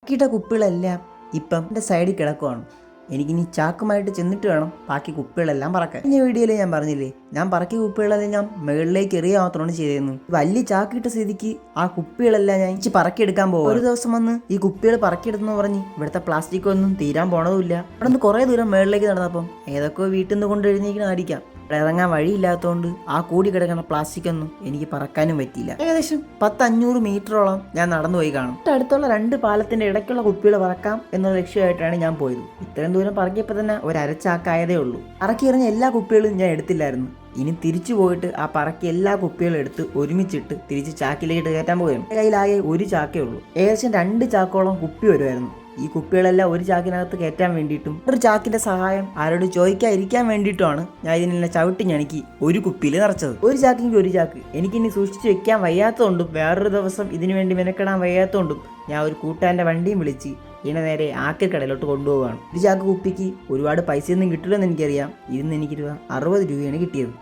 ബാക്കിയുടെ കുപ്പികളെല്ലാം ഇപ്പം എൻ്റെ സൈഡിൽ കിടക്കുവാണ്. എനിക്കിനി ചാക്കുമായിട്ട് ചെന്നിട്ട് വേണം ബാക്കി കുപ്പികളെല്ലാം പറക്കാൻ. കഴിഞ്ഞ വീഡിയോയിൽ ഞാൻ പറഞ്ഞില്ലേ, ഞാൻ പറക്കിയ കുപ്പികളെല്ലാം ഞാൻ മുകളിലേക്ക് എറിയുക മാത്രമാണ് ചെയ്തിരുന്നു. വലിയ ചാക്കിട്ട സ്ഥിതിക്ക് ആ കുപ്പികളെല്ലാം ഞാൻ പറക്കിയെടുക്കാൻ പോകും. ഒരു ദിവസം വന്ന് ഈ കുപ്പികൾ പറക്കിയെടുത്തെന്ന് പറഞ്ഞ് ഇവിടുത്തെ പ്ലാസ്റ്റിക് ഒന്നും തീരാൻ പോണതുമില്ല. അവിടെ നിന്ന് കുറേ ദൂരം മുകളിലേക്ക് നടന്നപ്പം ഏതൊക്കെ വീട്ടിൽ നിന്ന് കൊണ്ട് എഴുന്നേക്കണമായിരിക്കാം. ഇറങ്ങാൻ വഴിയില്ലാത്തതുകൊണ്ട് ആ കൂടി കിടക്കുന്ന പ്ലാസ്റ്റിക് ഒന്നും എനിക്ക് പറക്കാനും പറ്റിയില്ല. ഏകദേശം 10-500 മീറ്ററോളം ഞാൻ നടന്നുപോയി കാണും. അടുത്തുള്ള 2 പാലത്തിന്റെ ഇടയ്ക്കുള്ള കുപ്പികൾ പറക്കാം എന്ന ലക്ഷ്യമായിട്ടാണ് ഞാൻ പോയത്. ഇത്രയും ദൂരം പറക്കിയപ്പോൾ തന്നെ ഒരു അരച്ചാക്കായതേ ഉള്ളൂ. പറക്കി എറിഞ്ഞ എല്ലാ കുപ്പികളും ഞാൻ എടുത്തില്ലായിരുന്നു. ഇനി തിരിച്ചു പോയിട്ട് ആ പറക്കി എല്ലാ കുപ്പികളും എടുത്ത് ഒരുമിച്ചിട്ട് തിരിച്ച് ചാക്കിലേക്ക് കയറ്റാൻ പോവുകയാണ്. കയ്യിലാകെ ഒരു ചാക്കേ ഉള്ളൂ. ഏകദേശം 2 ചാക്കോളം കുപ്പി വരുമായിരുന്നു. ഈ കുപ്പികളെല്ലാം ഒരു ചാക്കിനകത്ത് കയറ്റാൻ വേണ്ടിയിട്ടും ഒരു ചാക്കിന്റെ സഹായം ആരോട് ചോദിക്കാതിരിക്കാൻ വേണ്ടിയിട്ടുമാണ് ഞാൻ ഇതിനെല്ലാം ചവിട്ടി ഞണക്കി ഒരു കുപ്പിയിൽ നിറച്ചത്. ഒരു ചാക്കിക്ക് ഒരു ചാക്ക് എനിക്കിനി സൂക്ഷിച്ച് വെക്കാൻ വയ്യാത്തതുകൊണ്ടും വേറൊരു ദിവസം ഇതിനു വേണ്ടി മെനക്കെടാൻ വയ്യാത്തതുകൊണ്ടും ഞാൻ ഒരു കൂട്ടാൻ്റെ വണ്ടിയും വിളിച്ച് ഇതിനെ നേരെ ആക്കിക്കടയിലോട്ട് കൊണ്ടുപോവുകയാണ്. ഒരു ചാക്ക് കുപ്പിക്ക് ഒരുപാട് പൈസയൊന്നും കിട്ടില്ലെന്ന് എനിക്കറിയാം. ഇതിന്ന് എനിക്ക് 60 രൂപയാണ് കിട്ടിയത്.